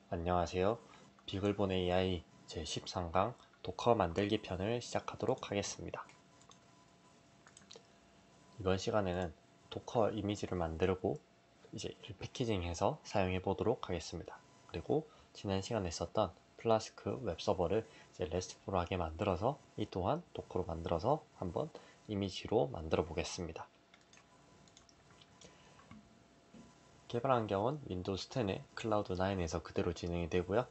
안녕하세요. 비글본 AI 제13강 도커 만들기 편을 시작하도록 하겠습니다. 이번 시간에는 도커 이미지를 만들고 이제 이를 패키징해서 사용해 보도록 하겠습니다. 그리고 지난 시간에 썼던 플라스크 웹서버를 이제 레스트풀하게 만들어서 이 또한 도커로 만들어서 한번 이미지로 만들어 보겠습니다. 개발 환경은 윈도우스 10에 클라우드 9에서 그대로 진행이 되고요.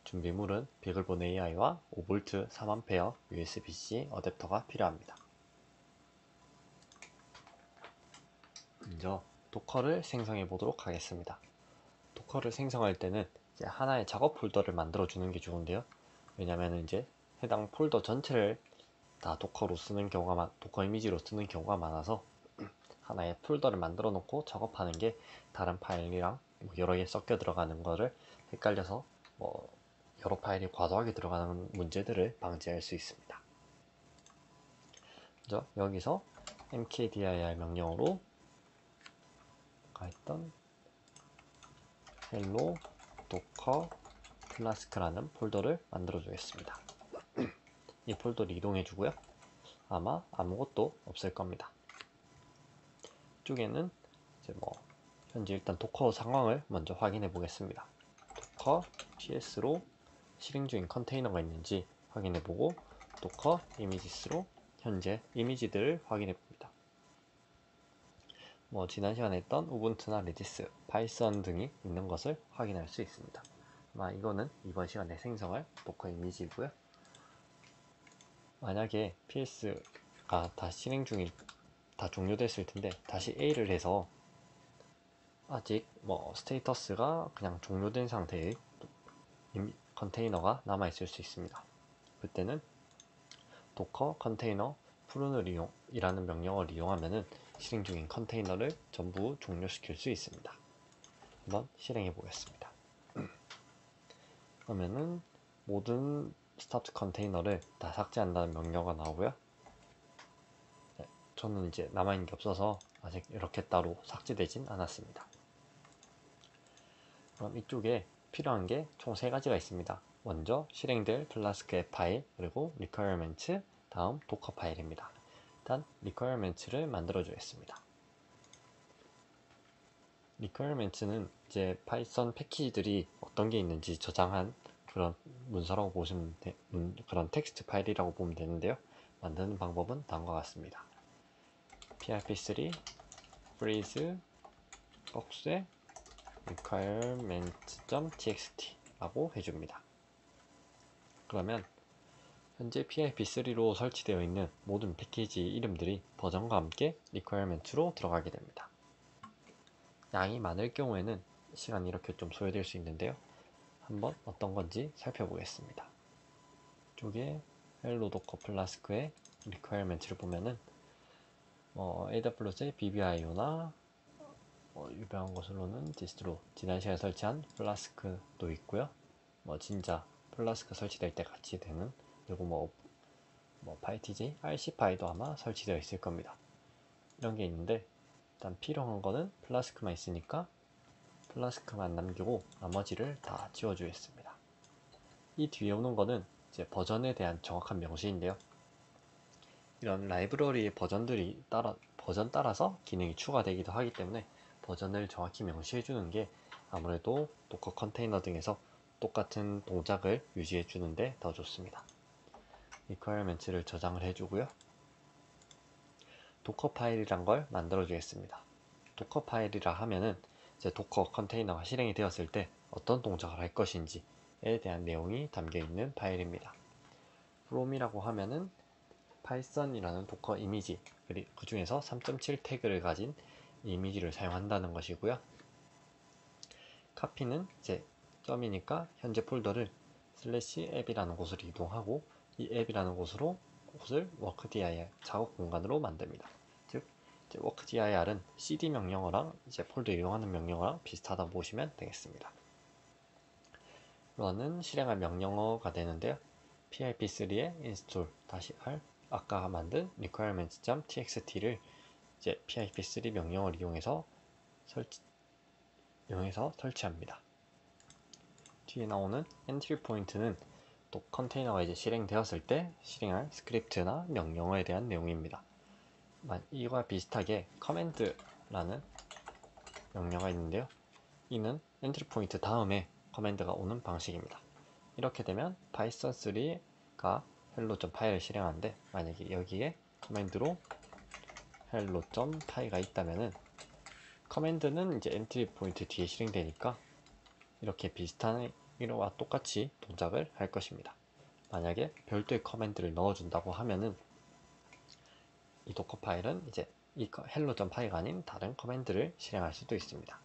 준비물은 비글본 AI와 5V 3A USB-C 어댑터가 필요합니다. 먼저 도커를 생성해 보도록 하겠습니다. 도커를 생성할 때는 이제 하나의 작업 폴더를 만들어 주는 게 좋은데요. 왜냐면 이제 해당 폴더 전체를 다 도커로 쓰는 경우가 도커 이미지로 쓰는 경우가 많아서 하나의 폴더를 만들어 놓고 작업하는 게 다른 파일이랑 여러 개 섞여 들어가는 거를 헷갈려서 여러 파일이 과도하게 들어가는 문제들을 방지할 수 있습니다. 먼저 여기서 mkdir 명령으로 했던 hello docker flask라는 폴더를 만들어 주겠습니다. 이 폴더를 이동해 주고요. 아마 아무것도 없을 겁니다. 이쪽에는 이제 현재 일단 도커 상황을 먼저 확인해 보겠습니다. 도커 ps로 실행 중인 컨테이너가 있는지 확인해 보고 도커 이미지스로 현재 이미지들을 확인해 봅니다. 지난 시간에 했던 우분투나 레디스, 파이썬 등이 있는 것을 확인할 수 있습니다. 이거는 이번 시간에 생성할 도커 이미지이고요. 만약에 PS가 다 실행 중인 다 종료됐을 텐데 다시 A를 해서 아직 스테이터스가 그냥 종료된 상태의 컨테이너가 남아 있을 수 있습니다. 그때는 도커 컨테이너 푸른을 이라는 명령어를 이용하면은 실행 중인 컨테이너를 전부 종료시킬 수 있습니다. 한번 실행해 보겠습니다. 그러면은 모든 스타트 컨테이너를 다 삭제한다는 명령어가 나오고요. 저는 이제 남아있는 게 없어서 아직 이렇게 따로 삭제되진 않았습니다. 그럼 이쪽에 필요한 게 총 3가지가 있습니다. 먼저 실행될 플라스크 앱 파일, 그리고 requirements, 다음 도커 파일입니다. 일단 requirements를 만들어 주겠습니다. requirements는 이제 파이썬 패키지들이 어떤 게 있는지 저장한 그런 문서라고 보시면 그런 텍스트 파일이라고 보면 되는데요. 만드는 방법은 다음과 같습니다. prp3 freeze box에 requirements.txt 라고 해줍니다. 그러면 현재 PIP3로 설치되어 있는 모든 패키지 이름들이 버전과 함께 requirements로 들어가게 됩니다. 양이 많을 경우에는 시간이 이렇게 좀 소요될 수 있는데요. 한번 어떤 건지 살펴보겠습니다. 이쪽에 hello docker flask의 requirements를 보면은 AWS의 BBIO나 유명한 것으로는 디스트로 지난 시간에 설치한 플라스크도 있고요. 진짜 플라스크 설치될 때 같이 되는, 그리고 파이TJ, RC파이도 아마 설치되어 있을 겁니다. 이런 게 있는데 일단 필요한 거는 플라스크만 있으니까 플라스크만 남기고 나머지를 다 지워주겠습니다. 이 뒤에 오는 거는 이제 버전에 대한 정확한 명시인데요. 이런 라이브러리의 버전들이 버전 따라서 기능이 추가되기도 하기 때문에 버전을 정확히 명시해 주는 게 아무래도 도커 컨테이너 등에서 똑같은 동작을 유지해 주는데 더 좋습니다. requirements를 저장을 해주고요. 도커 파일이란 걸 만들어 주겠습니다. 도커 파일이라 하면은 이제 도커 컨테이너가 실행이 되었을 때 어떤 동작을 할 것인지에 대한 내용이 담겨 있는 파일입니다. from이라고 하면은 파이썬이라는 도커 이미지, 그리고 그 중에서 3.7 태그를 가진 이미지를 사용한다는 것이고요. copy는 이제 점이니까 현재 폴더를 /앱이라는 곳으로 이동하고 이 앱이라는 곳을 workdir 작업 공간으로 만듭니다. 즉 이제 workdir은 cd 명령어랑 이제 폴더 이용하는 명령어랑 비슷하다고 보시면 되겠습니다. run은 실행할 명령어가 되는데요. pip3의 install -r 아까 만든 requirements.txt를 이제 pip3 명령어를 이용해서 설치합니다. 뒤에 나오는 엔트리 포인트는 또 컨테이너가 이제 실행되었을 때 실행할 스크립트나 명령어에 대한 내용입니다. 이와 비슷하게 커맨드라는 명령어가 있는데요. 이는 엔트리 포인트 다음에 커맨드가 오는 방식입니다. 이렇게 되면 python3가 hello.py를 실행하는데 만약에 여기에 커맨드로 hello.py가 있다면은 커맨드는 이제 엔트리 포인트 뒤에 실행되니까 이렇게 비슷한 이와 똑같이 동작을 할 것입니다. 만약에 별도의 커맨드를 넣어준다고 하면은 이 도커 파일은 이제 이 hello.py가 아닌 다른 커맨드를 실행할 수도 있습니다.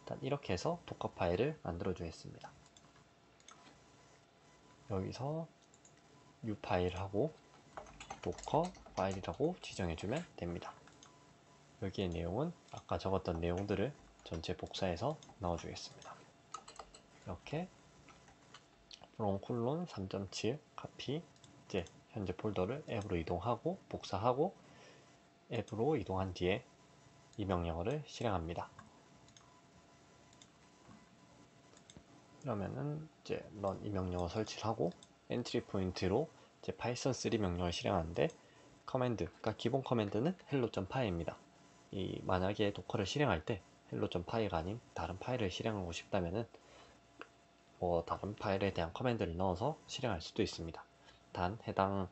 일단 이렇게 해서 도커 파일을 만들어 주겠습니다. 여기서 new 파일하고 도커 파일이라고 지정해주면 됩니다. 여기의 내용은 아까 적었던 내용들을 전체 복사해서 넣어주겠습니다. 이렇게 from 콜론 3.7 카피 이제 현재 폴더를 앱으로 이동하고 복사하고 앱으로 이동한 뒤에 이 명령어를 실행합니다. 그러면은 이제 run 이 명령어 설치를 하고 엔트리 포인트로 이제 python 3 명령을 실행하는데 커맨드가 기본 커맨드는 hello.py입니다. 이 만약에 도커를 실행할 때 hello.py가 아닌 다른 파일을 실행하고 싶다면은 다른 파일에 대한 커맨드를 넣어서 실행할 수도 있습니다. 단 해당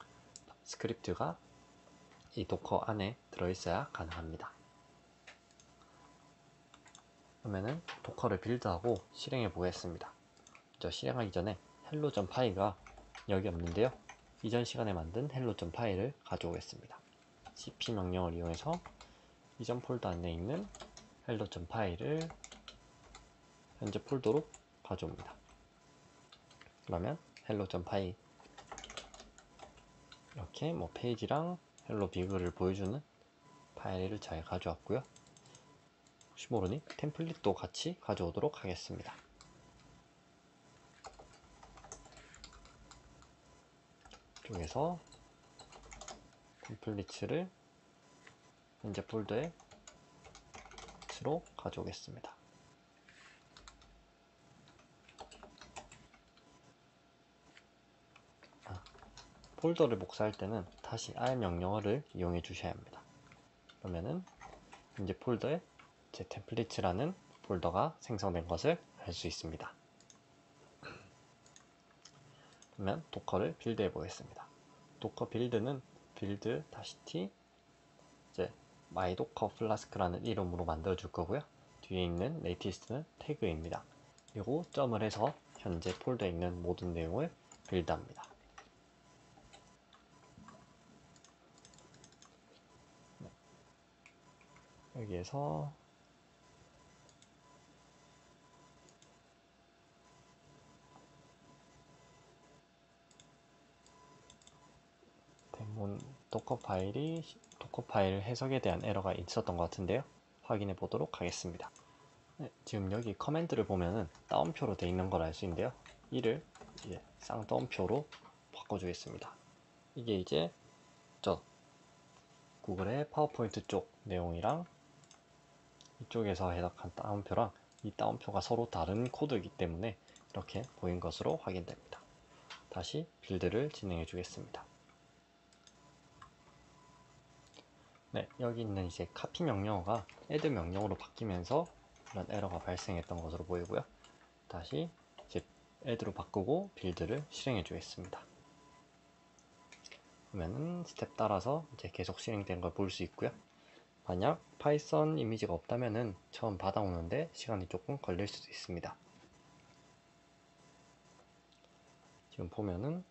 스크립트가 이 도커 안에 들어있어야 가능합니다. 그러면은 도커를 빌드하고 실행해 보겠습니다. 실행하기 전에 hello.py가 여기 없는데요. 이전 시간에 만든 hello.py를 가져오겠습니다. cp 명령을 이용해서 이전 폴더 안에 있는 hello.py를 현재 폴더로 가져옵니다. 그러면 hello.py 이렇게 페이지랑 헬로 비글을 보여주는 파일을 잘 가져왔고요. 혹시 모르니 템플릿도 같이 가져오도록 하겠습니다. 이쪽에서 템플릿을 현재 폴더에 로 가져오겠습니다. 폴더를 복사할 때는 다시 r 명령어를 이용해 주셔야 합니다. 그러면은 현재 폴더에 제 템플릿이라는 폴더가 생성된 것을 알 수 있습니다. 그러면 도커를 빌드해 보겠습니다. 도커 빌드는 빌드 -t 이제 mydocker flask라는 이름으로 만들어 줄 거고요. 뒤에 있는 latest는 태그입니다. 그리고 점을 해서 현재 폴더에 있는 모든 내용을 빌드합니다. 여기에서 데몬 도커 파일 해석에 대한 에러가 있었던 것 같은데요. 확인해 보도록 하겠습니다. 네, 지금 여기 커맨드를 보면은 따옴표로 되어 있는 걸 알 수 있는데요. 이를 이제 쌍따옴표로 바꿔주겠습니다. 이게 이제 구글의 파워포인트 쪽 내용이랑 이쪽에서 해석한 따옴표랑 이 따옴표가 서로 다른 코드이기 때문에 이렇게 보인 것으로 확인됩니다. 다시 빌드를 진행해 주겠습니다. 네, 여기 있는 이제 카피 명령어가 add 명령어로 바뀌면서 이런 에러가 발생했던 것으로 보이고요. 다시 이제 add로 바꾸고 빌드를 실행해 주겠습니다. 그러면은 스텝 따라서 이제 계속 실행된 걸 볼 수 있고요. 만약 파이썬 이미지가 없다면은 처음 받아오는데 시간이 조금 걸릴 수도 있습니다. 지금 보면은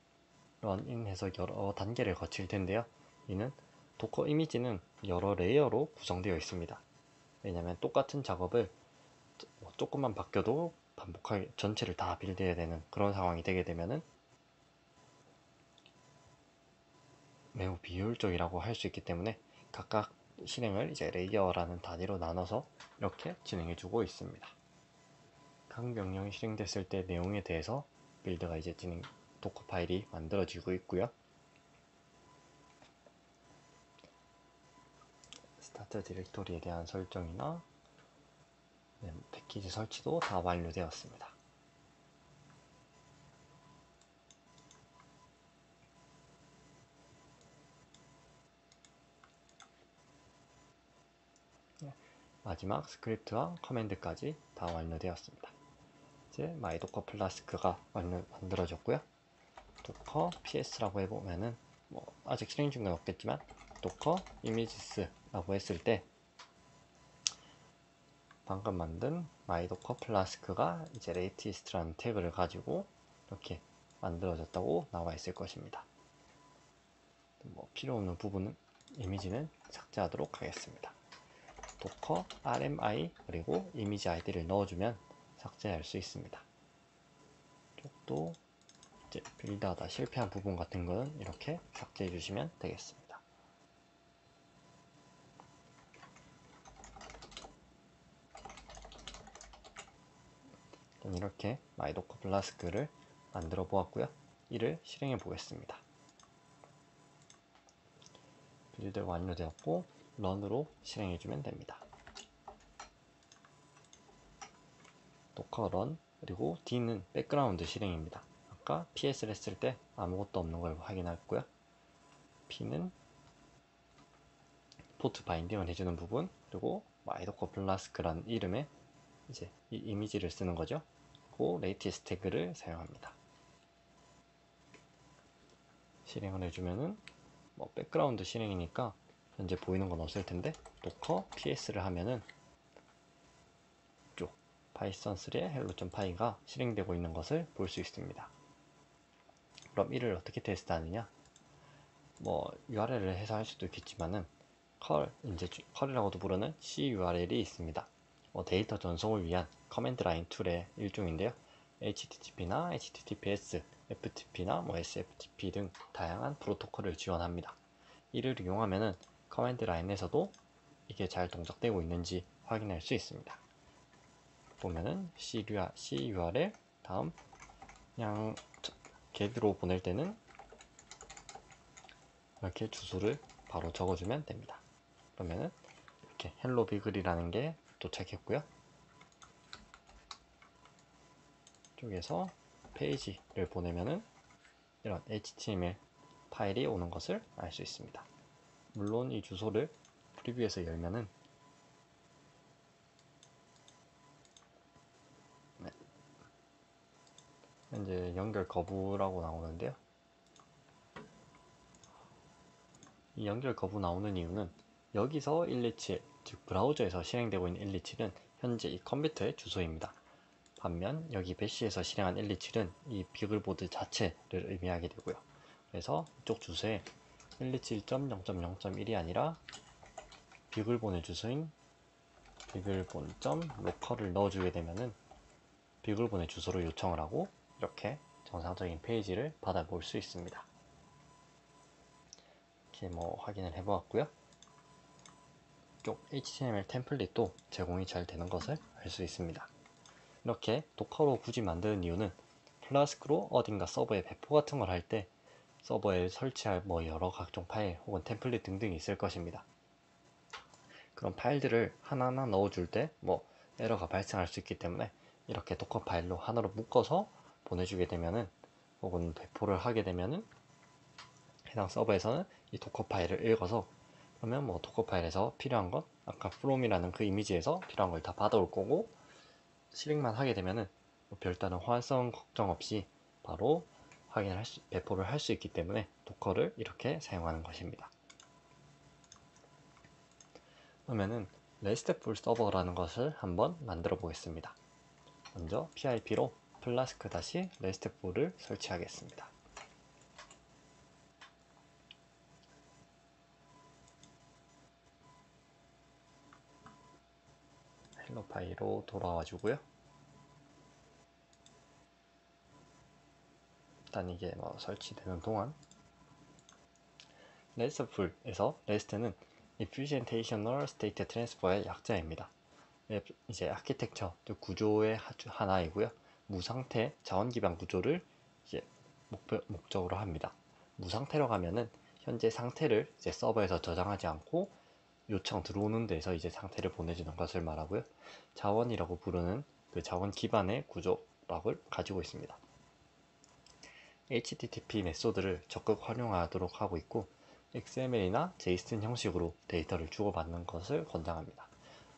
런인해서 여러 단계를 거칠 텐데요. 이는 도커 이미지는 여러 레이어로 구성되어 있습니다. 왜냐하면 똑같은 작업을 조금만 바뀌어도 반복하게 전체를 다 빌드해야 되는 그런 상황이 되게 되면은 매우 비효율적이라고 할 수 있기 때문에 각각 실행을 이제 레이어라는 단위로 나눠서 이렇게 진행해 주고 있습니다. 각 명령이 실행됐을 때 내용에 대해서 빌드가 이제 도커 파일이 만들어지고 있고요. 스타트 디렉토리에 대한 설정이나 패키지 설치도 다 완료되었습니다. 마지막 스크립트와 커맨드까지 다 완료되었습니다. 이제 마이도커 플라스크가 만들어졌고요. 도커 ps라고 해보면은 아직 실행 중은 없겠지만 도커 이미지스라고 했을 때 방금 만든 마이도커 플라스크가 이제 레이티스트라는 태그를 가지고 이렇게 만들어졌다고 나와 있을 것입니다. 필요 없는 부분은 이미지는 삭제하도록 하겠습니다. 도커 rmi 그리고 이미지 아이디를 넣어주면 삭제할 수 있습니다. 또 이제 빌드하다 실패한 부분 같은 거는 이렇게 삭제해 주시면 되겠습니다. 이렇게 마이도커 플라스크를 만들어 보았고요. 이를 실행해 보겠습니다. 빌드 완료되었고 런으로 실행해 주면 됩니다. 도커 런 그리고 D는 백그라운드 실행입니다. 아까 PS를 했을 때 아무것도 없는 걸 확인했고요. P는 포트 바인딩을 해주는 부분, 그리고 마이도커 플라스크라는 이름에 이제 이 이미지를 쓰는 거죠. 그리고 레이티스 태그를 사용합니다. 실행을 해주면은 백그라운드 실행이니까 현재 보이는 건 없을 텐데 도커 PS를 하면은 쭉 파이썬3의 hello.py가 실행되고 있는 것을 볼 수 있습니다. 그럼 이를 어떻게 테스트하느냐? URL을 해서 할 수도 있겠지만은 컬이라고도 부르는 CURL이 있습니다. 데이터 전송을 위한 커맨드 라인 툴의 일종인데요. HTTP나 HTTPS, FTP나 SFTP 등 다양한 프로토콜을 지원합니다. 이를 이용하면은 커맨드 라인에서도 이게 잘 동작되고 있는지 확인할 수 있습니다. 보면은 CURL 다음 그냥 get로 보낼 때는 이렇게 주소를 바로 적어주면 됩니다. 그러면은 이렇게 헬로 비글이라는 게 도착했고요. 쪽에서 페이지를 보내면은 이런 HTML 파일이 오는 것을 알 수 있습니다. 물론 이 주소를 프리뷰에서 열면은 현재 연결 거부라고 나오는데요. 이 연결 거부 나오는 이유는 여기서 127, 즉 브라우저에서 실행되고 있는 127은 현재 이 컴퓨터의 주소입니다. 반면 여기 배시에서 실행한 127은 이 비글보드 자체를 의미하게 되고요. 그래서 이쪽 주소에 127.0.0.1이 아니라 비글본의 주소인 비글본.local을 넣어주게 되면은 비글본의 주소를 요청을 하고 이렇게 정상적인 페이지를 받아볼 수 있습니다. 이렇게 확인을 해보았고요. 이쪽 HTML 템플릿도 제공이 잘 되는 것을 알 수 있습니다. 이렇게 도커로 굳이 만드는 이유는 플라스크로 어딘가 서버에 배포 같은 걸 할 때 서버에 설치할 여러 각종 파일 혹은 템플릿 등등이 있을 것입니다. 그런 파일들을 하나하나 넣어줄 때 에러가 발생할 수 있기 때문에 이렇게 도커 파일로 하나로 묶어서 보내주게 되면은 혹은 배포를 하게 되면은 해당 서버에서는 이 도커 파일을 읽어서 그러면 도커 파일에서 필요한 것 아까 from이라는 그 이미지에서 필요한 걸 다 받아올 거고 실행만 하게 되면은 별다른 호환성 걱정 없이 바로 배포를 할 수 있기 때문에 도커를 이렇게 사용하는 것입니다. 그러면은 RESTful 서버라는 것을 한번 만들어 보겠습니다. 먼저 PIP로 flask-restful을 설치하겠습니다. 헬로 파일로 돌아와 주고요. 일단 이게 설치되는 동안 RESTful에서 REST는 Representational State Transfer의 약자입니다. 이제 아키텍처, 구조의 하나이고요. 무상태 자원 기반 구조를 이제 목적으로 합니다. 무상태로 가면은 현재 상태를 이제 서버에서 저장하지 않고 요청 들어오는 데서 이제 상태를 보내주는 것을 말하고요. 자원이라고 부르는 그 자원 기반의 구조를 가지고 있습니다. HTTP 메소드를 적극 활용하도록 하고 있고 XML이나 JSON 형식으로 데이터를 주고받는 것을 권장합니다.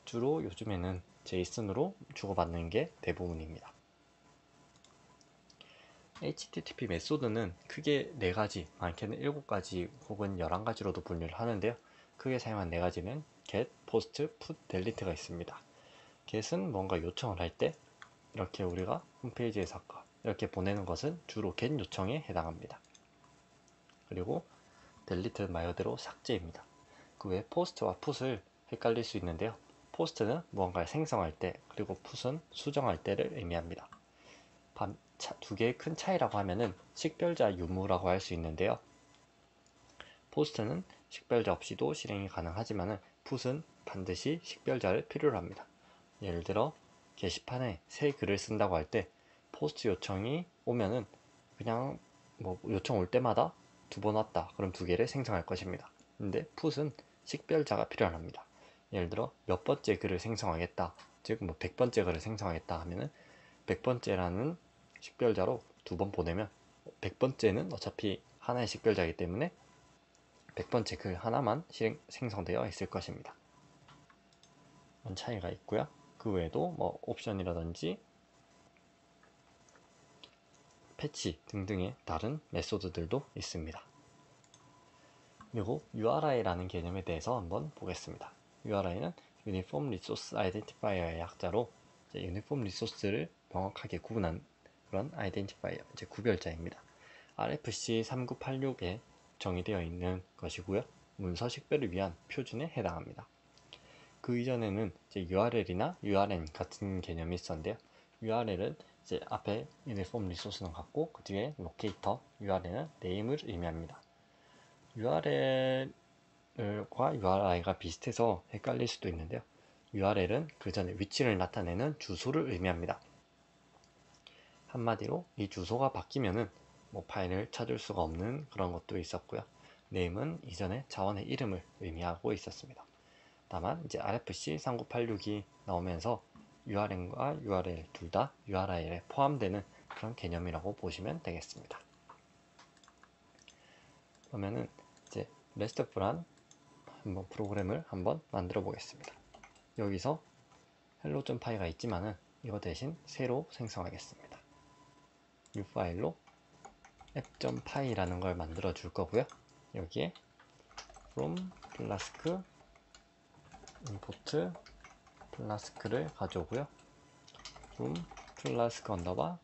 주로 요즘에는 제이슨으로 주고받는 게 대부분입니다. HTTP 메소드는 크게 4가지, 많게는 7가지 혹은 11가지로도 분류를 하는데요. 크게 사용한 4가지는 get, post, put, delete가 있습니다. get은 뭔가 요청을 할 때 이렇게 우리가 홈페이지에서 아까 이렇게 보내는 것은 주로 get 요청에 해당합니다. 그리고 delete는 말 그대로 삭제입니다. 그 외에 post와 put을 헷갈릴 수 있는데요. post는 무언가를 생성할 때, 그리고 put은 수정할 때를 의미합니다. 두 개의 큰 차이라고 하면은 식별자 유무라고 할 수 있는데요. post는 식별자 없이도 실행이 가능하지만 put은 반드시 식별자를 필요로 합니다. 예를 들어 게시판에 새 글을 쓴다고 할 때 포스트 요청이 오면은 그냥 뭐 요청 올 때마다 2번 왔다, 그럼 2개를 생성할 것입니다. 근데 put은 식별자가 필요합니다. 예를 들어 몇 번째 글을 생성하겠다, 즉 뭐 100번째 글을 생성하겠다 하면은 100번째라는 식별자로 2번 보내면 100번째는 어차피 하나의 식별자이기 때문에 100번째 글 하나만 생성되어 있을 것입니다. 그런 차이가 있고요. 그 외에도 뭐 옵션이라든지 패치 등등의 다른 메소드들도 있습니다. 그리고 URI라는 개념에 대해서 한번 보겠습니다. URI는 Uniform Resource Identifier의 약자로 유니폼 리소스를 명확하게 구분한 그런 아이덴티파이어, 구별자입니다. RFC 3986에 정의되어 있는 것이고요. 문서 식별을 위한 표준에 해당합니다. 그 이전에는 URL이나 URN 같은 개념이 있었는데요. URL은 앞에 유니폼 리소스는 같고 그 뒤에 로케이터, URL은 네임을 의미합니다. URL과 URI가 비슷해서 헷갈릴 수도 있는데요. URL은 그 전에 위치를 나타내는 주소를 의미합니다. 한마디로 이 주소가 바뀌면은 뭐 파일을 찾을 수가 없는 그런 것도 있었고요. 네임은 이전에 자원의 이름을 의미하고 있었습니다. 다만 이제 RFC 3986이 나오면서 URN과 URL 둘 다 URI에 포함되는 그런 개념이라고 보시면 되겠습니다. 그러면은 이제 RESTful한 한번 프로그램을 한번 만들어 보겠습니다. 여기서 hello.py가 있지만은 이거 대신 새로 생성하겠습니다. new 파일로 app.py라는 걸 만들어 줄 거고요. 여기에 from flask import flask를 가져오고요. from flask 언더바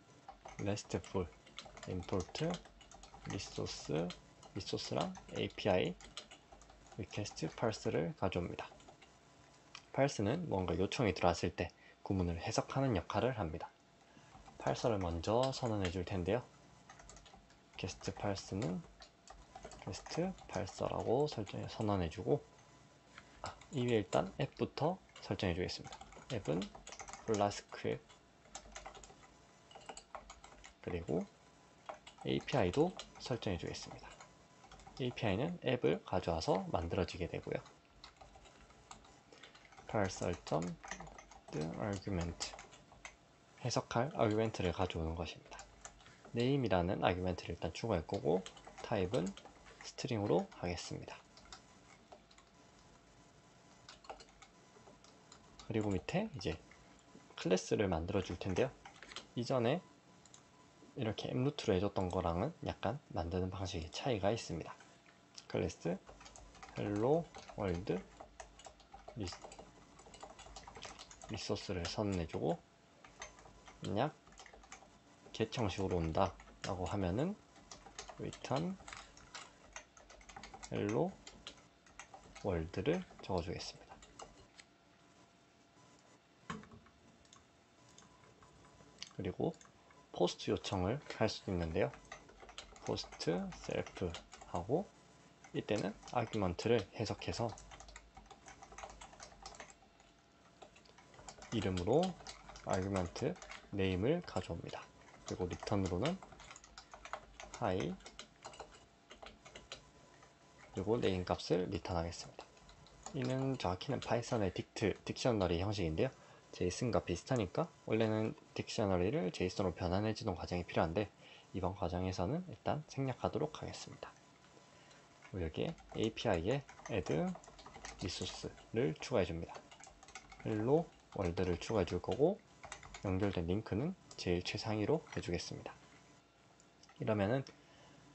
restful import resource랑 API request parse를 가져옵니다. parse는 뭔가 요청이 들어왔을 때 구문을 해석하는 역할을 합니다. parser를 먼저 선언해 줄 텐데요. guest parse는 guest parser라고 선언해 주고 이 위에 일단 앱부터 설정해 주겠습니다. 앱은 flask 그리고 API도 설정해 주겠습니다. API는 앱을 가져와서 만들어지게 되고요. parser.argument 해석할 아규멘트를 가져오는 것입니다. name이라는 아규멘트를 일단 추가할 거고 타입은 스트링으로 하겠습니다. 그리고 밑에 이제 클래스를 만들어 줄 텐데요. 이전에 이렇게 앱루트로 해줬던 거랑은 약간 만드는 방식의 차이가 있습니다. 클래스 hello world 리소스를 선언해주고 만약 get 형식으로 온다 라고 하면은 return hello world를 적어주겠습니다. 그리고 포스트 요청을 할 수도 있는데요. post self 하고 이때는 아규먼트를 해석해서 이름으로 아규먼트 name을 가져옵니다. 그리고 return으로는 hi 그리고 name 값을 리턴하겠습니다. 이는 정확히는 파이썬의 딕셔너리 형식인데요. 제이슨과 비슷하니까 원래는 딕셔너리를 제이슨으로 변환해주는 과정이 필요한데 이번 과정에서는 일단 생략하도록 하겠습니다. 여기에 API에 add resource를 추가해줍니다. 헬로 월드를 추가해 줄 거고, 연결된 링크는 제일 최상위로 해주겠습니다. 이러면은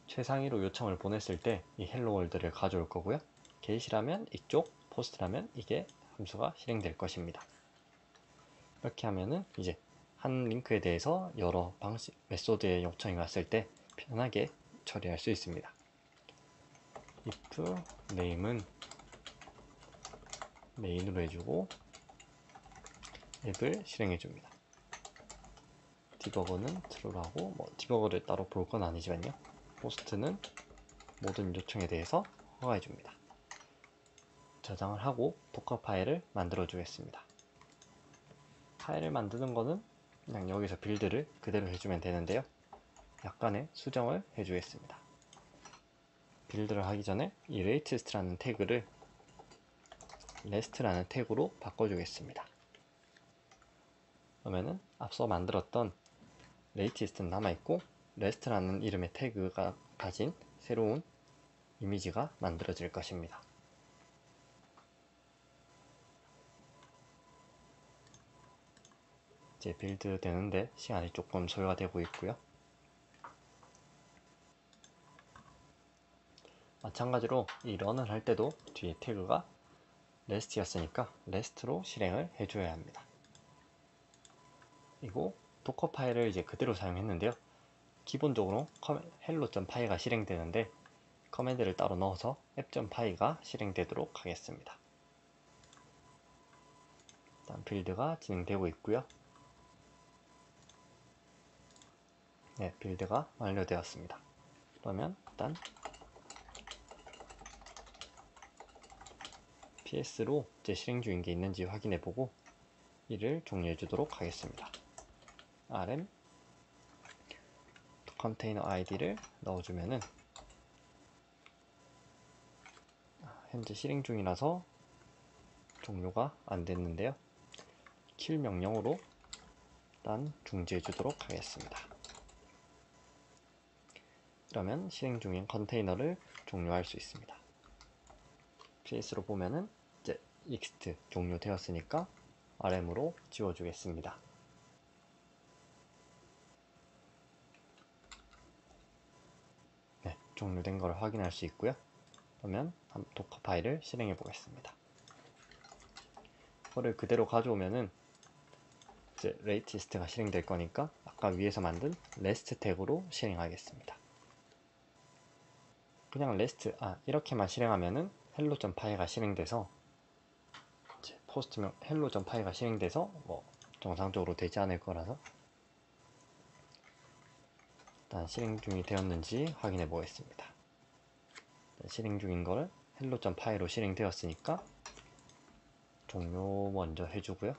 최상위로 요청을 보냈을 때 이 헬로 월드를 가져올 거고요. get이라면 이쪽, post라면 이게 함수가 실행될 것입니다. 이렇게 하면은 이제 한 링크에 대해서 여러 방식, 메소드의 요청이 왔을 때 편하게 처리할 수 있습니다. if name은 메인으로 해주고 앱을 실행해 줍니다. 디버거는 true로 하고, 디버거를 따로 볼 건 아니지만요. post는 모든 요청에 대해서 허가해 줍니다. 저장을 하고 도커 파일을 만들어 주겠습니다. 파일을 만드는 거는 그냥 여기서 빌드를 그대로 해주면 되는데요. 약간의 수정을 해주겠습니다. 빌드를 하기 전에 이 latest라는 태그를 rest라는 태그로 바꿔주겠습니다. 그러면은 앞서 만들었던 latest는 남아있고 rest라는 이름의 태그가 가진 새로운 이미지가 만들어질 것입니다. 이제 빌드 되는데 시간이 조금 소요가 되고 있고요. 마찬가지로 이 런을 할 때도 뒤에 태그가 rest였으니까 rest로 실행을 해줘야 합니다. 그리고 도커 파일을 이제 그대로 사용했는데요. 기본적으로 hello.py가 실행되는데 커맨드를 따로 넣어서 app.py가 실행되도록 하겠습니다. 일단 빌드가 진행되고 있고요. 네, 빌드가 완료되었습니다. 그러면 일단 PS로 제 실행 중인 게 있는지 확인해 보고 이를 종료해 주도록 하겠습니다. rm 컨테이너 id를 넣어주면은 현재 실행 중이라서 종료가 안 됐는데요. kill 명령으로 일단 중지해 주도록 하겠습니다. 그러면 실행 중인 컨테이너를 종료할 수 있습니다. PS로 보면은 이제 ext 종료되었으니까 rm으로 지워주겠습니다. 네, 종료된 걸 확인할 수 있고요. 그러면 도커 파일을 실행해 보겠습니다. 이거를 그대로 가져오면은 이제 latest가 실행될 거니까 아까 위에서 만든 rest 태그로 실행하겠습니다. 그냥 rest, 이렇게만 실행하면은 hello.py가 실행돼서 이제 post명 hello.py가 실행돼서 정상적으로 되지 않을 거라서 일단 실행 중이 되었는지 확인해 보겠습니다. 실행 중인 거를 hello.py로 실행되었으니까 종료 먼저 해주고요.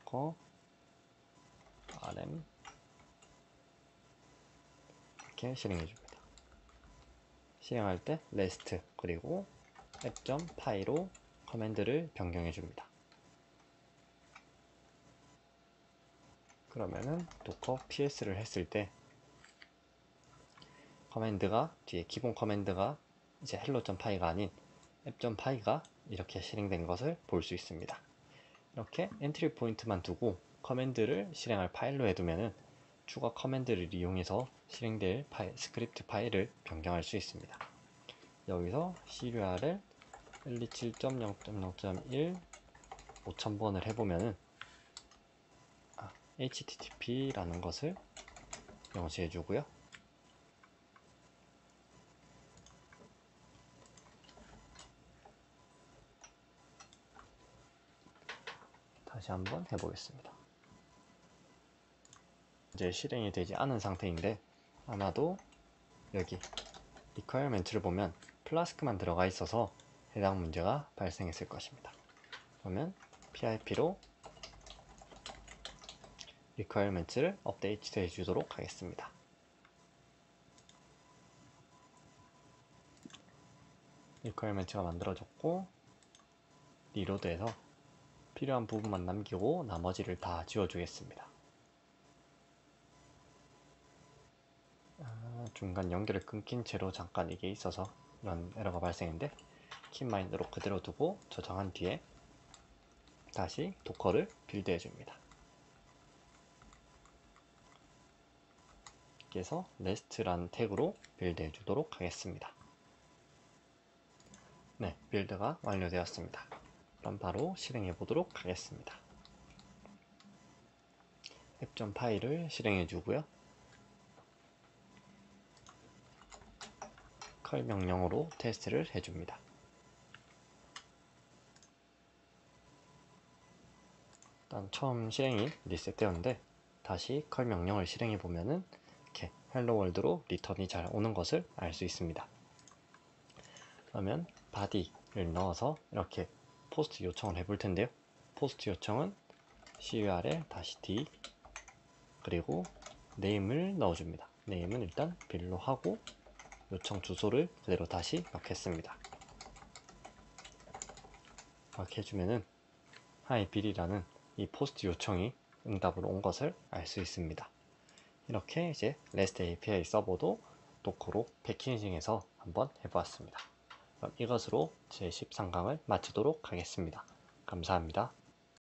도커 rm 이렇게 실행해 줍니다. 실행할 때 rest 그리고 app.py로 커맨드를 변경해 줍니다. 그러면은 도커 ps를 했을 때 커맨드가 뒤에 기본 커맨드가 이제 hello.py가 아닌 app.py가 이렇게 실행된 것을 볼 수 있습니다. 이렇게 엔트리 포인트만 두고 커맨드를 실행할 파일로 해두면은 추가 커맨드를 이용해서 실행될 스크립트 파일을 변경할 수 있습니다. 여기서 CURL 127.0.0.1 5000번을 해보면은 HTTP라는 것을 명시해 주고요. 다시 한번 해보겠습니다. 이제 실행이 되지 않은 상태인데 아마도 여기 requirement를 보면 플라스크만 들어가 있어서 해당 문제가 발생했을 것입니다. 그러면 PIP로 requirement를 업데이트 해주도록 하겠습니다. requirement가 만들어졌고 리로드해서 필요한 부분만 남기고 나머지를 다 지워주겠습니다. 중간 연결을 끊긴 채로 잠깐 이게 있어서 이런 에러가 발생했는데, 킵마인드로 그대로 두고 저장한 뒤에 다시 도커를 빌드해 줍니다. 그래서 rest라는 태그로 빌드해 주도록 하겠습니다. 네, 빌드가 완료되었습니다. 그럼 바로 실행해 보도록 하겠습니다. 앱 파일을 실행해 주고요. 컬 명령으로 테스트를 해줍니다. 일단 처음 실행이 리셋되었는데 다시 컬 명령을 실행해 보면은 이렇게 헬로 월드로 리턴이 잘 오는 것을 알 수 있습니다. 그러면 body를 넣어서 이렇게 포스트 요청을 해볼 텐데요. 포스트 요청은 curl -d 그리고 name을 넣어줍니다. name은 일단 빌로 하고 요청 주소를 그대로 다시 넣겠습니다. 이렇게 해주면은 hi bill이라는 이 포스트 요청이 응답으로 온 것을 알 수 있습니다. 이렇게 이제 REST API 서버도 도커로 패키징해서 한번 해보았습니다. 그럼 이것으로 제 13강을 마치도록 하겠습니다. 감사합니다.